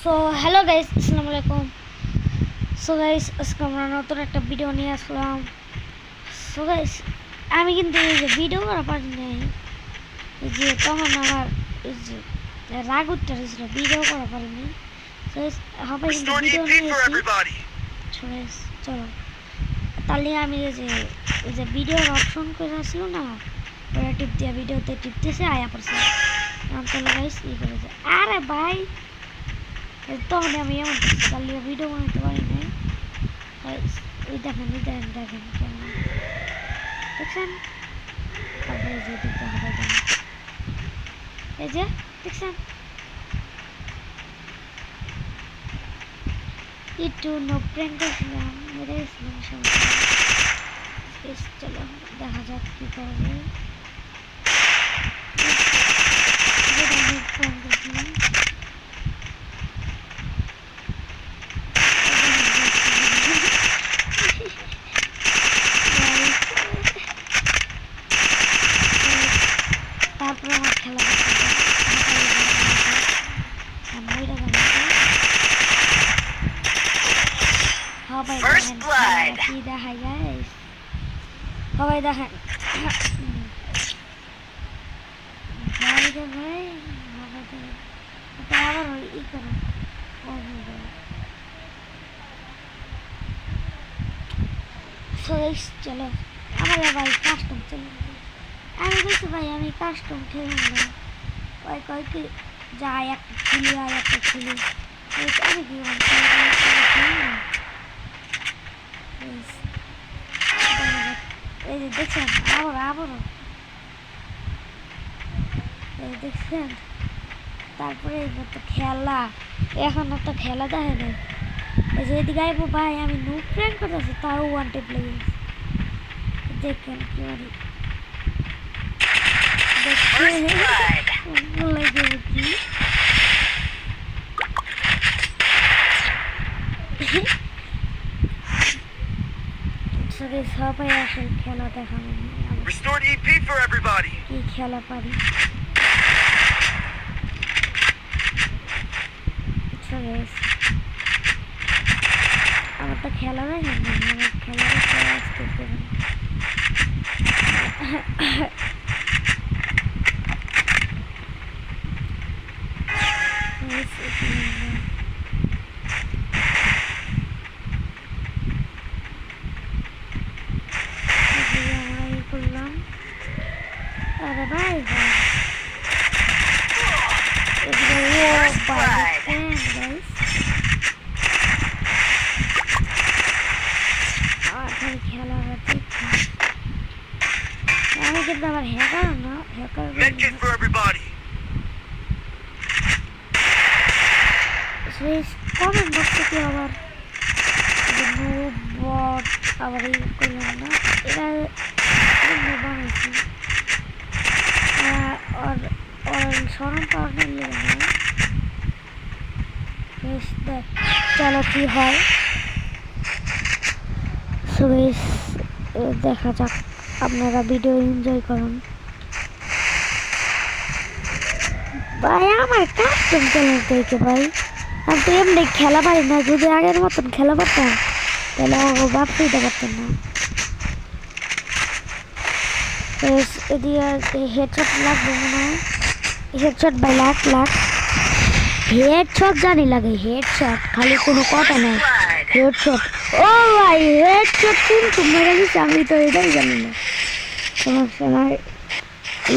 So hello guys, আসসালামু আলাইকুম। So guys, আজকে আমরা নতুন একটা ভিডিও নিয়ে আসলাম। সো গাইস, আমি কিন্তু এই যে ভিডিও করা পারি নাই, এই যে তখন আমার এই যে রাগ উঠতে হয়েছিল, ভিডিও করা পারিনি। সো হবে কিন্তু ভিডিও নিয়েছি। চলো তাহলে আমি এই যে ভিডিওর অপশন করে আসলো না, ওরা টিপ দিয়ে ভিডিওতে টিপতেছে আয়া পড়ছে। চলো গাইস, ই করেছে। আরে ভাই, তখন আমি এমন চালিয়ে ভিডিও বানাতে পারি নাই। ওই দেখেন কেমন দেখছেন। তারপরে যে দিতে হবে, এই যে দেখছেন, একটু প্র্যাঙ্ক করছিলাম, মেরে গেছিলাম সমস্যা। চলো দেখা যাক কি করা যায়। প্র্যাঙ্ক করছিলাম, তারপরে আমার খেলা কি দেখায় গাইস, সবাই দেখেন। ভাই আবার ই করো, চলো আমার ভাই কাস্টম চলে। আমি বলছি ভাই আমি কাস্টম খেলব না, ওই কয় কি যায় একটা খুলি আর একটা খুলি, আমি কি এই যে দেখছেন আবারও এই দেখছেন। তারপরে তো খেলা, এখন তো খেলা দেখে নেই। এই যে এদিকে আইবো ভাই, আমি নুক প্র্যাঙ্ক করতেছি, তাও ওয়ান টেপ লেগে গেছে। দেখেন কি মারি, সবাই আসলে খেলা দেখানো কি খেলা পারি। আমার তো খেলা দেখেন না, আমার খেলা করলাম। আরে ভাই খেলা আমি কিন্তু আবার হ্যাকার না, হ্যাকার কমেন্ট বক্সে কি আবার বট আবার এই করলাম না, এরা বানাইছি স্মরণ পাওয়ার চলো কি হয়। দেখা যাক, আপনারা ভিডিও এনজয় করুন। ভাই আমার কাস্টম চ্যালেঞ্জ দেখে ভাই, আমি তো এমনি খেলা পারি না। যদি আগের মতন খেলা পারতাম তাহলে ভাবতেই পারতাম না। এদিকে হেডশট লাগবে মনে হয়, হেডশট ভাই লাখ হেডশট জানি লাগে, হেডশট খালি কোনো কথা নাই, হেডশট। ও ভাই হেডশট কিন্তু মেরে দিচ্ছে, আমি তো এটাই জানি না। সমস্যা নাই,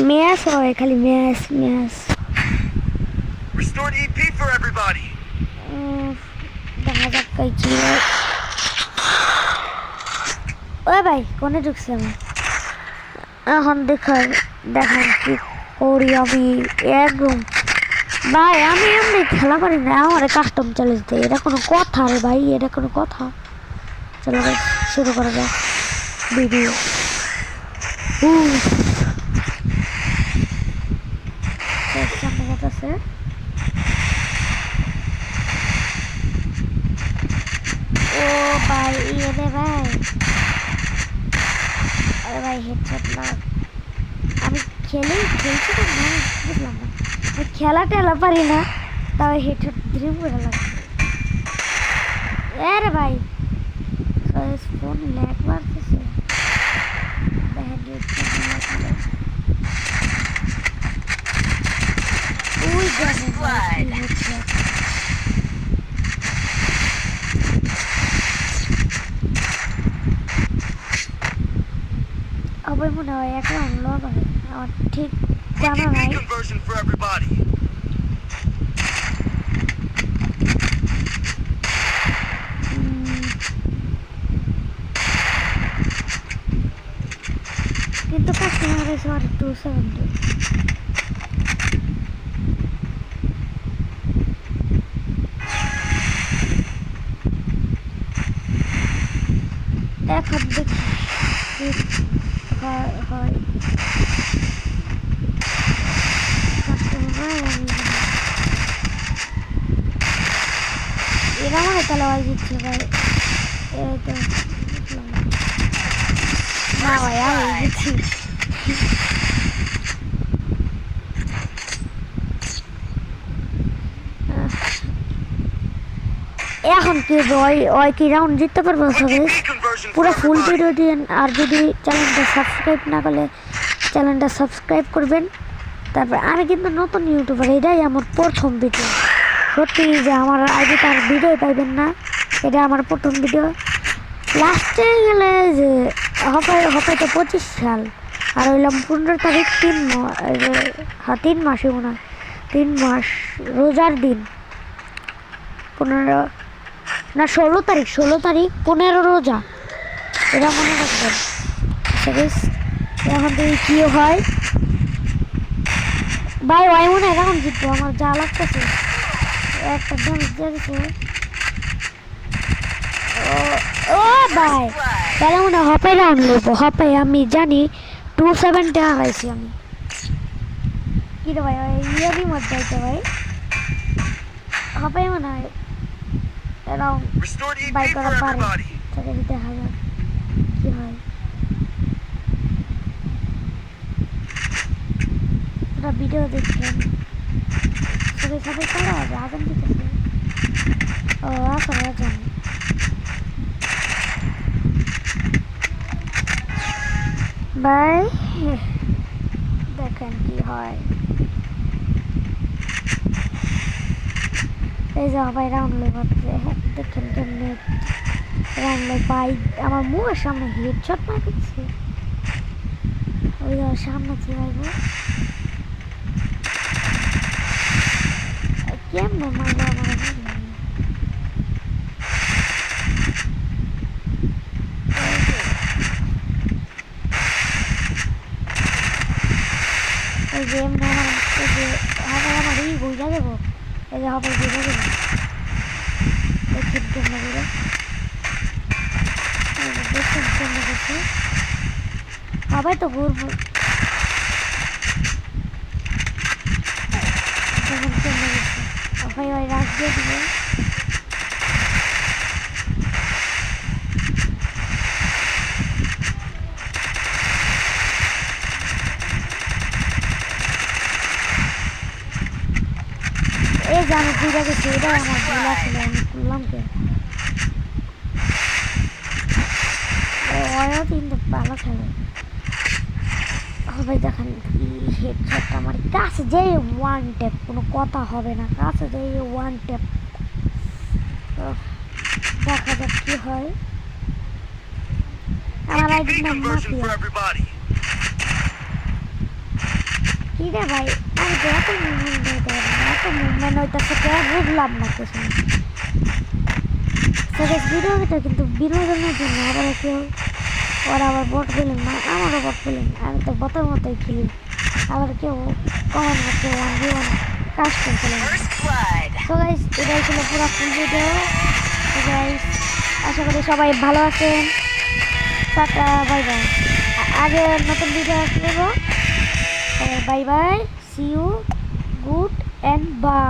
ম্যাচ হয় খালি ম্যাচ। দেখা যাক কি হয়। ও ভাই কোনে ঢুকছে আমি এখন, দেখান কি করি আমি একদম। ভাই আমি এমনি খেলা পারি না, আমার কাস্টম চ্যালেঞ্জ দেয়, এটা কোনো কথা রে ভাই, এটা কোনো কথা। চলো ভাই শুরু করা যাক ভিডিও। আছে ও ভাই ইয়ে দে ভাই, আরে ভাই হেডশট লাগ। আমি খেলছি তো না, বুঝলাম না, খেলা টেলা পারি না, তাও হেডশট ড্রিম করে লাগছে আরে ভাই ফোন ল্যাগ মারতেছে ওই আবার মনে হয় একটা আনলো আমার ঠিক জানা নাই কিন্তু কাস্টমার এসে আর 270 এখন দেখি হয় এরা মনে তাহলে আওয়াজ দিচ্ছে ভাই এই তো না ভাই আওয়াজ দিচ্ছি এখন কি ওই কি রাউন্ড জিততে পারবো সবাই পুরো ফুল ভিডিও দিন আর যদি চ্যানেলটা সাবস্ক্রাইব না করলে চ্যানেলটা সাবস্ক্রাইব করবেন তারপর আমি কিন্তু নতুন ইউটিউবার এটাই আমার প্রথম ভিডিও সত্যি যে আমার আগে তার ভিডিও পাইবেন না এটা আমার প্রথম ভিডিও লাস্টে গেলে যে হয়তো 25 সাল আর হইলাম 15 তারিখ 3 মাসে মনে হয় 3 মাস রোজার দিন 15 না 16 তারিখ 15 রোজা এটা মনে রাখবেন এখন থেকে কি হয় ভাই ওই মনে হয় এখন জিতবো আমার যা লাগতেছে একটা ড্যামেজ দিয়ে দিচ্ছে ও ভাই তাহলে মনে হয় হপে রাউন্ড লইবো হপে আমি জানি 270 হারাইছি আমি কি রে ভাই ইয়ারই মধ্যে যাইতে ভাই হপে মনে হয় রাউন্ড বাই করা পারে তাহলে দেখা যাক কি হয় ওটা ভিডিও দেখছেন সবাই করা হবে আগাম দিতেছে ও আসলে জানি বাই দেখেন কি হয় এই যে সবাই রাউন্ড লে করছে দেখেন কেমনি রাউন্ড লে পাই আমার মুখের সামনে হেডশট মারছে ওই সামনে চিবাইবো কেমনে মারবো আমার এই যে এমনি আমার এই বুঝা দেবো এই যে হবে বুঝা দেবো দেখি কেমনে করে দেখছেন কেমনে করছে সবাই তো ঘুরবো কেমন কেমনে করছে সবাই ওই রাখ দিয়ে দিবে এই যে আমি বুঝা গেছি এটাই আমার ভুল আসলে আমি করলাম কে ওরা কিন্তু ভালো খেলে সবাই দেখেন কি হেডশটটা আমার কাছে যে ওয়ান ট্যাপ কোনো কথা হবে না কাছে যে ওয়ান ট্যাপ দেখা যাক কি হয় আমার আইডির নাম মাফিয়া কি রে ভাই আমি তো এত মুভমেন্ট হইতে পারি না এত মুভমেন্ট হইতেছে কে বুঝলাম না কিছু ভিডিওটা কিন্তু বিনোদনের জন্য আবার কেউ ওরা আবার বট পেলেন না আমারও বট পেলেন আমি তো বটের মতোই খেলি আবার কেউ কমেন্ট করতে 1v1 কাজ করছিলেন তো গাইস এটাই ছিল পুরো ফুল ভিডিও তো গাইস আশা করি সবাই ভালো আছেন টাটা বাই বাই আগে নতুন ভিডিও আসবো bye bye see you good and by